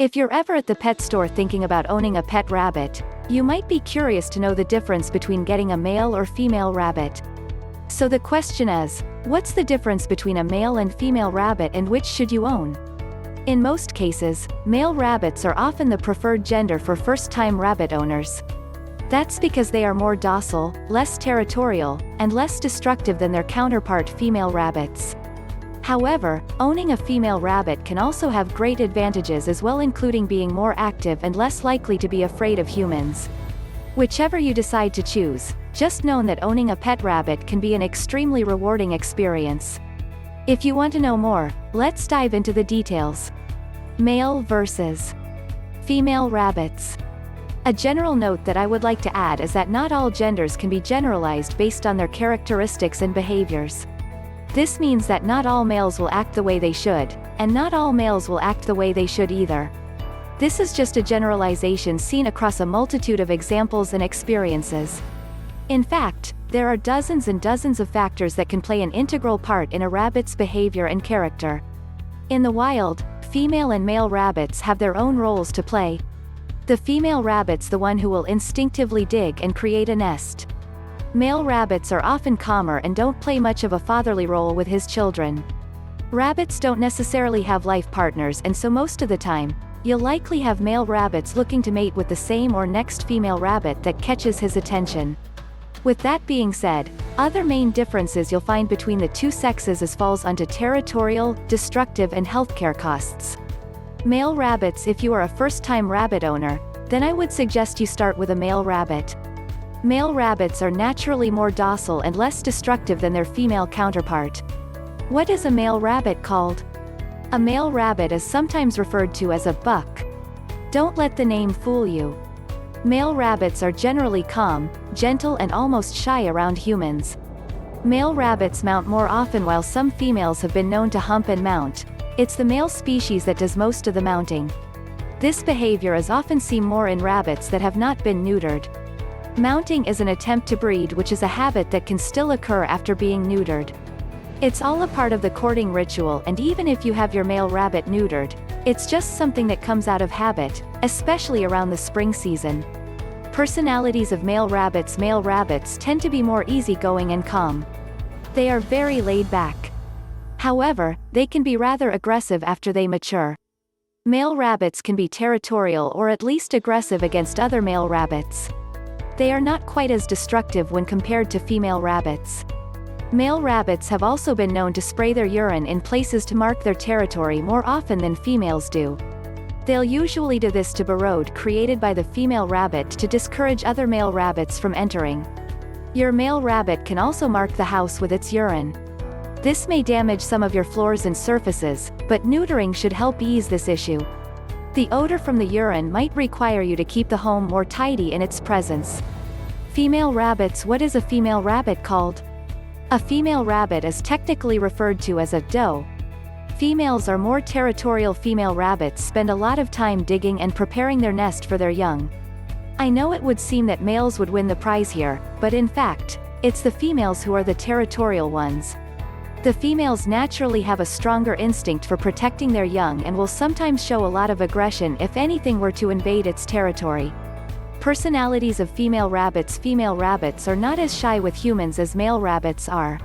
If you're ever at the pet store thinking about owning a pet rabbit, you might be curious to know the difference between getting a male or female rabbit. So the question is, what's the difference between a male and female rabbit and which should you own? In most cases, male rabbits are often the preferred gender for first-time rabbit owners. That's because they are more docile, less territorial, and less destructive than their counterpart female rabbits. However, owning a female rabbit can also have great advantages as well, including being more active and less likely to be afraid of humans. Whichever you decide to choose, just know that owning a pet rabbit can be an extremely rewarding experience. If you want to know more, let's dive into the details. Male versus female rabbits. A general note that I would like to add is that not all genders can be generalized based on their characteristics and behaviors. This means that not all males will act the way they should, and not all males will act the way they should either. This is just a generalization seen across a multitude of examples and experiences. In fact, there are dozens and dozens of factors that can play an integral part in a rabbit's behavior and character. In the wild, female and male rabbits have their own roles to play. The female rabbit's the one who will instinctively dig and create a nest. Male rabbits are often calmer and don't play much of a fatherly role with his children. Rabbits don't necessarily have life partners, and so most of the time, you'll likely have male rabbits looking to mate with the same or next female rabbit that catches his attention. With that being said, other main differences you'll find between the two sexes is falls onto territorial, destructive and healthcare costs. Male rabbits. If you are a first-time rabbit owner, then I would suggest you start with a male rabbit. Male rabbits are naturally more docile and less destructive than their female counterpart. What is a male rabbit called? A male rabbit is sometimes referred to as a buck. Don't let the name fool you. Male rabbits are generally calm, gentle and almost shy around humans. Male rabbits mount more often while some females have been known to hump and mount. It's the male species that does most of the mounting. This behavior is often seen more in rabbits that have not been neutered. Mounting is an attempt to breed, which is a habit that can still occur after being neutered. It's all a part of the courting ritual, and even if you have your male rabbit neutered, it's just something that comes out of habit, especially around the spring season. Personalities of male rabbits. Male rabbits tend to be more easygoing and calm. They are very laid back. However, they can be rather aggressive after they mature. Male rabbits can be territorial or at least aggressive against other male rabbits. They are not quite as destructive when compared to female rabbits. Male rabbits have also been known to spray their urine in places to mark their territory more often than females do. They'll usually do this to be a road created by the female rabbit to discourage other male rabbits from entering. Your male rabbit can also mark the house with its urine. This may damage some of your floors and surfaces, but neutering should help ease this issue. The odor from the urine might require you to keep the home more tidy in its presence. Female rabbits. What is a female rabbit called? A female rabbit is technically referred to as a doe. Females are more territorial. Female rabbits spend a lot of time digging and preparing their nest for their young. I know it would seem that males would win the prize here, but in fact, it's the females who are the territorial ones. The females naturally have a stronger instinct for protecting their young and will sometimes show a lot of aggression if anything were to invade its territory. Personalities of female rabbits. Female rabbits are not as shy with humans as male rabbits are.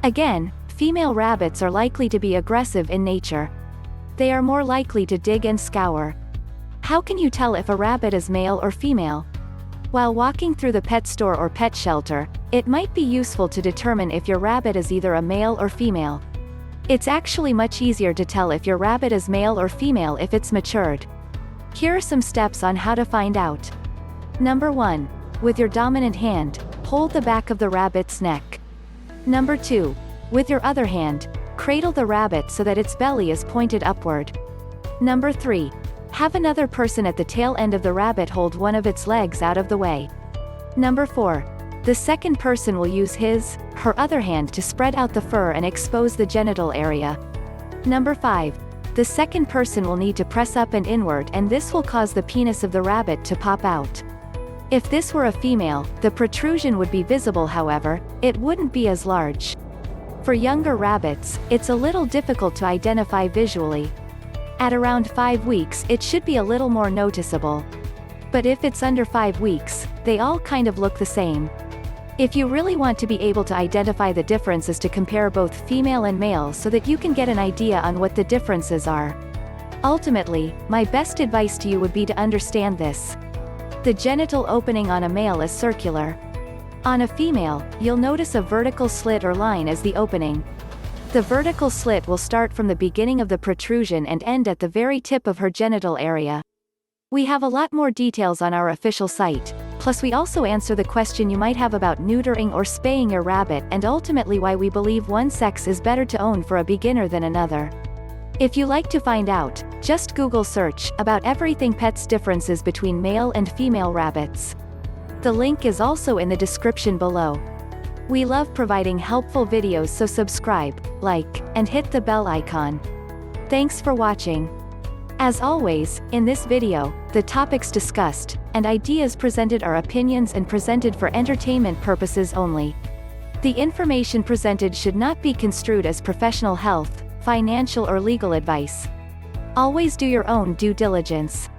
Again, female rabbits are likely to be aggressive in nature. They are more likely to dig and scour. How can you tell if a rabbit is male or female? While walking through the pet store or pet shelter, it might be useful to determine if your rabbit is either a male or female. It's actually much easier to tell if your rabbit is male or female if it's matured. Here are some steps on how to find out. Number 1. With your dominant hand, hold the back of the rabbit's neck. Number 2. With your other hand, cradle the rabbit so that its belly is pointed upward. Number 3. Have another person at the tail end of the rabbit hold one of its legs out of the way. Number 4. The second person will use her other hand to spread out the fur and expose the genital area. Number 5. The second person will need to press up and inward, and this will cause the penis of the rabbit to pop out. If this were a female, the protrusion would be visible, however, it wouldn't be as large. For younger rabbits, it's a little difficult to identify visually. At around 5 weeks, it should be a little more noticeable. But if it's under 5 weeks, they all kind of look the same. If you really want to be able to identify the differences, to compare both female and male so that you can get an idea on what the differences are. Ultimately, my best advice to you would be to understand this. The genital opening on a male is circular. On a female, you'll notice a vertical slit or line as the opening. The vertical slit will start from the beginning of the protrusion and end at the very tip of her genital area. We have a lot more details on our official site, plus we also answer the question you might have about neutering or spaying your rabbit, and ultimately why we believe one sex is better to own for a beginner than another. If you like to find out, just Google search about everything pets differences between male and female rabbits. The link is also in the description below. We love providing helpful videos, so subscribe, like, and hit the bell icon. Thanks for watching. As always, in this video, the topics discussed and ideas presented are opinions and presented for entertainment purposes only. The information presented should not be construed as professional health, financial or legal advice. Always do your own due diligence.